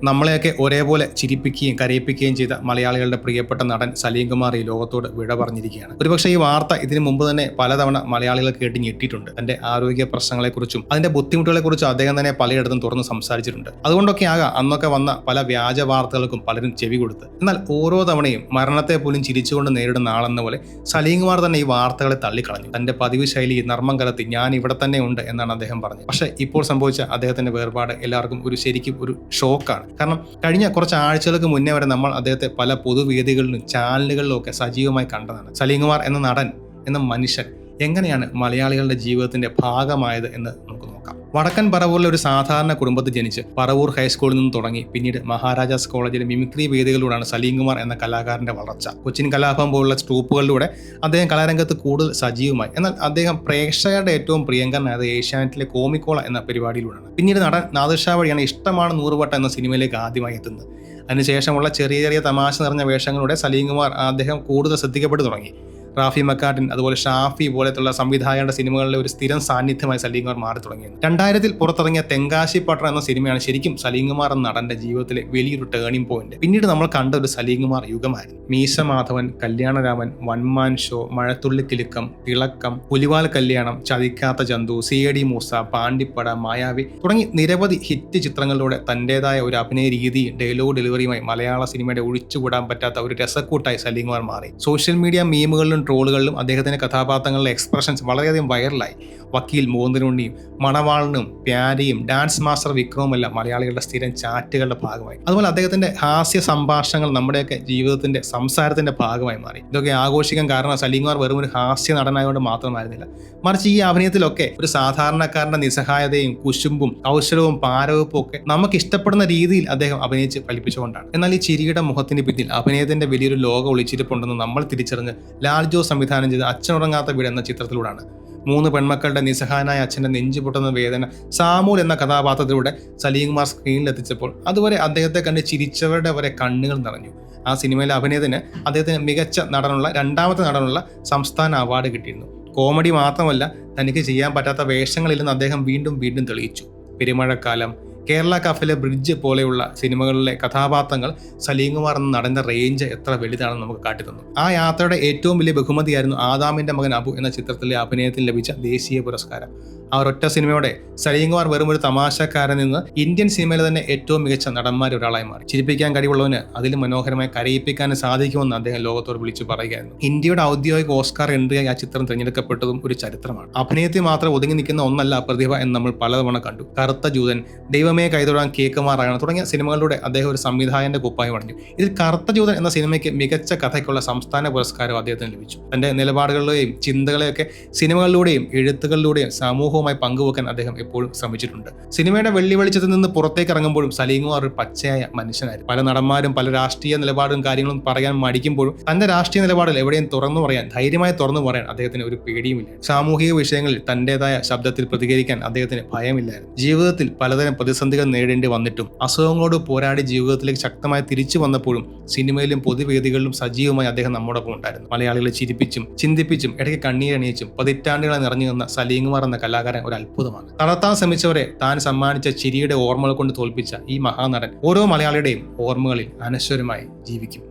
നമ്മളെയൊക്കെ ഒരേപോലെ ചിരിപ്പിക്കുകയും കരയിപ്പിക്കുകയും ചെയ്ത മലയാളികളുടെ പ്രിയപ്പെട്ട നടൻ സലീം കുമാർ ഈ ലോകത്തോട് വിട പറഞ്ഞിരിക്കുകയാണ്. ഒരുപക്ഷെ ഈ വാർത്ത ഇതിനു മുമ്പ് തന്നെ പലതവണ മലയാളികൾ കേട്ട് ഞെട്ടിയിട്ടുണ്ട്. തന്റെ ആരോഗ്യ പ്രശ്നങ്ങളെക്കുറിച്ചും അതിന്റെ ബുദ്ധിമുട്ടുകളെക്കുറിച്ചും അദ്ദേഹം തന്നെ പലയിടത്തും തുറന്ന് സംസാരിച്ചിട്ടുണ്ട്. അതുകൊണ്ടൊക്കെ ആകാം അന്നൊക്കെ വന്ന പല വ്യാജ വാർത്തകൾക്കും പലരും ചെവി കൊടുത്ത്. എന്നാൽ ഓരോ തവണയും മരണത്തെ പോലും ചിരിച്ചുകൊണ്ട് നേരിടുന്ന ആളെന്ന പോലെ സലീം കുമാർ തന്നെ ഈ വാർത്തകളെ തള്ളിക്കളഞ്ഞു. തന്റെ പതിവ് ശൈലി നർമ്മം കലർത്തി ഞാൻ ഇവിടെ തന്നെ ഉണ്ട് എന്നാണ് അദ്ദേഹം പറഞ്ഞത്. പക്ഷേ ഇപ്പോൾ സംഭവിച്ച അദ്ദേഹത്തിന്റെ വേർപാട് എല്ലാവർക്കും ശരിക്കും ഒരു ഷോക്കാണ്. കാരണം കഴിഞ്ഞ കുറച്ച് ആഴ്ചകൾക്ക് മുന്നേ വരെ നമ്മൾ അദ്ദേഹത്തെ പല പൊതുവേദികളിലും ചാനലുകളിലും ഒക്കെ സജീവമായി കണ്ടതാണ്. സലീം കുമാർ എന്ന നടൻ എന്ന മനുഷ്യൻ എങ്ങനെയാണ് മലയാളികളുടെ ജീവിതത്തിന്റെ ഭാഗമായത് എന്ന് നമുക്ക് നോക്കാം. വടക്കൻ പറവൂരിലെ ഒരു സാധാരണ കുടുംബത്തിൽ ജനിച്ച് പറവൂർ ഹൈസ്കൂളിൽ നിന്ന് തുടങ്ങി പിന്നീട് മഹാരാജാസ് കോളേജിലെ മിമിക്രി വേദികളിലൂടെയാണ് സലീം കുമാർ എന്ന കലാകാരന്റെ വളർച്ച. കൊച്ചിൻ കലാഭവൻ പോലുള്ള ട്രൂപ്പുകളിലൂടെ അദ്ദേഹം കലാരംഗത്ത് കൂടുതൽ സജീവമായി. എന്നാൽ അദ്ദേഹം പ്രേക്ഷകരുടെ ഏറ്റവും പ്രിയങ്കരനായത് ഏഷ്യാനെറ്റിലെ കോമിക്കോള എന്ന പരിപാടിയിലൂടെയാണ്. പിന്നീട് നടൻ നാദിർ ഷാ വഴിയാണ് ഇഷ്ടമാണ് നൂറുവട്ടം എന്ന സിനിമയിലേക്ക് ആദ്യമായി എത്തുന്നത്. അതിനുശേഷമുള്ള ചെറിയ ചെറിയ തമാശ നിറഞ്ഞ വേഷങ്ങളുടെ സലീം കുമാർ അദ്ദേഹം കൂടുതൽ ശ്രദ്ധിക്കപ്പെട്ടു തുടങ്ങി. റാഫി മക്കാട്ടിൻ അതുപോലെ ഷാഫി പോലത്തുള്ള സംവിധായകരുടെ സിനിമകളിലെ ഒരു സ്ഥിരം സാന്നിധ്യമായി സലീം കുമാർ മാറി തുടങ്ങിയത്. 2000 പുറത്തിറങ്ങിയ തെങ്കാശി പട്ടണം എന്ന സിനിമയാണ് ശരിക്കും സലീം കുമാർ എന്ന നടന്റെ ജീവിതത്തിലെ വലിയൊരു ടേണിംഗ് പോയിന്റ്. പിന്നീട് നമ്മൾ കണ്ട ഒരു സലീം കുമാർ യുഗമായിരുന്നു. മീശ മാധവൻ, കല്യാണരാമൻ, വൺമാൻ ഷോ, മഴത്തുള്ളി തിലുക്കം, തിളക്കം, പുലിവാൽ കല്യാണം, ചതിക്കാത്ത ചന്തു, CID മൂസ, പാണ്ടിപ്പട, മായാവി തുടങ്ങി നിരവധി ഹിറ്റ് ചിത്രങ്ങളിലൂടെ തന്റേതായ ഒരു അഭിനയ രീതിയും ഡയലോഗ് ഡെലിവറിയുമായി മലയാള സിനിമയുടെ ഒഴിച്ചുകൂടാൻ പറ്റാത്ത ഒരു രസക്കൂട്ടായി സലീം കുമാർ മാറി. സോഷ്യൽ മീഡിയ മീമുകളിലും ട്രോളുകളിലും അദ്ദേഹത്തിന്റെ കഥാപാത്രങ്ങളുടെ എക്സ്പ്രഷൻസ് വളരെയധികം വൈറലായി. വക്കീൽ മോഹൻഉണ്ണിയും മണവാളനും പ്യാരിയും ഡാൻസ് മാസ്റ്റർ വിക്രവും എല്ലാം മലയാളികളുടെ സ്ഥിരം ചാറ്റുകളുടെ ഭാഗമായി. അതുപോലെ അദ്ദേഹത്തിന്റെ ഹാസ്യ സംഭാഷണങ്ങൾ നമ്മുടെയൊക്കെ ജീവിതത്തിന്റെ സംസാരത്തിന്റെ ഭാഗമായി മാറി. ഇതൊക്കെ ആഘോഷിക്കാൻ കാരണം സലീം കുമാർ വെറും ഒരു ഹാസ്യ നടനായതുകൊണ്ട് മാത്രമായിരുന്നില്ല, മറിച്ച് ഈ അഭിനയത്തിലൊക്കെ ഒരു സാധാരണക്കാരന്റെ നിസ്സഹായതയും കുശുമ്പും കൗശലവും പാരവെപ്പും ഒക്കെ നമുക്ക് ഇഷ്ടപ്പെടുന്ന രീതിയിൽ അദ്ദേഹം അഭിനയിച്ച് ഫലിപ്പിച്ചുകൊണ്ടാണ്. എന്നാൽ ഈ ചിരിയുടെ മുഖത്തിന് പിന്നിൽ അഭിനയത്തിന്റെ വലിയൊരു ലോകം ഒളിച്ചിരിപ്പുണ്ടെന്ന് നമ്മൾ തിരിച്ചറിഞ്ഞ് ലാൽ ജോസ് സംവിധാനം ചെയ്ത അച്ഛനുറങ്ങാത്ത വീട് എന്ന ചിത്രത്തിലൂടെയാണ്. 3 പെൺമക്കളുടെ നിസ്സഹായനായ അച്ഛന്റെ നെഞ്ചു പൊട്ടുന്ന വേദന സാമൂൽ എന്ന കഥാപാത്രത്തിലൂടെ സലീം കുമാർ സ്ക്രീനിലെത്തിച്ചപ്പോൾ അതുവരെ അദ്ദേഹത്തെ കണ്ട് ചിരിച്ചവരുടെ വരെ കണ്ണുകൾ നിറഞ്ഞു. ആ സിനിമയിലെ അഭിനയത്തിന് അദ്ദേഹത്തിന് മികച്ച രണ്ടാമത്തെ നടനുള്ള സംസ്ഥാന അവാർഡ് കിട്ടിയിരുന്നു. കോമഡി മാത്രമല്ല, തനിക്ക് ചെയ്യാൻ പറ്റാത്ത വേഷങ്ങളില്ലെന്ന് അദ്ദേഹം വീണ്ടും വീണ്ടും തെളിയിച്ചു. പെരുമഴക്കാലം, കേരള കഫയിലെ ബ്രിഡ്ജ് പോലെയുള്ള സിനിമകളിലെ കഥാപാത്രങ്ങൾ സലീം കുമാർ എന്ന നടന്റെ റേഞ്ച് എത്ര വലുതാണെന്ന് നമുക്ക് കാട്ടിത്തന്നു. ആ യാത്രയുടെ ഏറ്റവും വലിയ ബഹുമതിയായിരുന്നു ആദാമിന്റെ മകൻ അബു എന്ന ചിത്രത്തിലെ അഭിനയത്തിന് ലഭിച്ച ദേശീയ പുരസ്കാരം. ആ ഒരൊറ്റ സിനിമയോടെ സലീം കുമാർ വെറും ഒരു തമാശക്കാരൻ നിന്ന് ഇന്ത്യൻ സിനിമയിലെ തന്നെ ഏറ്റവും മികച്ച നടന്മാരിൽ ഒരാളായി മാറി. ചിരിപ്പിക്കാൻ കഴിവുള്ളവന് അതിലും മനോഹരമായി കരയിപ്പിക്കാൻ സാധിക്കുമെന്ന് അദ്ദേഹം ലോകത്തോട് വിളിച്ചു പറയുകയായിരുന്നു. ഇന്ത്യയുടെ ഔദ്യോഗിക ഓസ്കാർ എൻട്രിയായി ആ ചിത്രം തിരഞ്ഞെടുക്കപ്പെട്ടതും ഒരു ചരിത്രമാണ്. അഭിനയത്തിൽ മാത്രം ഒതുങ്ങി നിൽക്കുന്ന ഒന്നല്ല പ്രതിഭ എന്ന് നമ്മൾ പലതവണ കണ്ടു. കറുത്ത ജൂതൻ, ദൈവമേ കൈതൊഴാൻ കേക്കുമാറാകണം തുടങ്ങിയ സിനിമകളിലൂടെ അദ്ദേഹം ഒരു സംവിധായകന്റെ കുപ്പായം അണിഞ്ഞു. ഇതിൽ കറുത്ത ജൂതൻ എന്ന സിനിമയ്ക്ക് മികച്ച കഥയ്ക്കുള്ള സംസ്ഥാന പുരസ്കാരം അദ്ദേഹത്തിന് ലഭിച്ചു. തന്റെ നിലപാടുകളിലെയും ചിന്തകളെയൊക്കെ സിനിമകളിലൂടെയും എഴുത്തുകളിലൂടെയും സമൂഹവുമായി പങ്കുവെക്കാൻ അദ്ദേഹം എപ്പോഴും ശ്രമിച്ചിട്ടുണ്ട്. സിനിമയുടെ വെള്ളി വെളിച്ചത്തിൽ നിന്ന് പുറത്തേക്ക് ഇറങ്ങുമ്പോഴും സലീം കുമാർ ഒരു പച്ചയായ മനുഷ്യനായിരുന്നു. പല നടന്മാരും പല രാഷ്ട്രീയ നിലപാടും കാര്യങ്ങളും പറയാൻ മടിക്കുമ്പോഴും തന്റെ രാഷ്ട്രീയ നിലപാടിൽ എവിടെയും ധൈര്യമായി തുറന്നു പറയാൻ അദ്ദേഹത്തിന് ഒരു പേടിയുമില്ല. സാമൂഹിക വിഷയങ്ങളിൽ തന്റേതായ ശബ്ദത്തിൽ പ്രതികരിക്കാൻ അദ്ദേഹത്തിന് ഭയമില്ലായിരുന്നു. ജീവിതത്തിൽ പലതരം പ്രതിസന്ധികൾ നേടേണ്ടി വന്നിട്ടും അസുഖങ്ങളോട് പോരാടി ജീവിതത്തിലേക്ക് ശക്തമായി തിരിച്ചു വന്നപ്പോഴും സിനിമയിലും പൊതുവേദികളിലും സജീവമായി അദ്ദേഹം നമ്മോടൊപ്പം ഉണ്ടായിരുന്നു. മലയാളികളെ ചിരിപ്പിച്ചും ചിന്തിപ്പിച്ചും ഇടയ്ക്ക് കണ്ണീരണിയിച്ചും പതിറ്റാണ്ടുകളെ നിറഞ്ഞു നിന്ന സലീം കുമാർ എന്ന കലാകാരൻ ഒരു അത്ഭുതമാണ്. തളർത്താൻ ശ്രമിച്ചവരെ താൻ സമ്മാനിച്ച ചിരിയുടെ ഓർമ്മകൾ കൊണ്ട് തോൽപ്പിച്ച ഈ മഹാനടൻ ഓരോ മലയാളിയുടെയും ഓർമ്മകളിൽ അനശ്വരമായി ജീവിക്കും.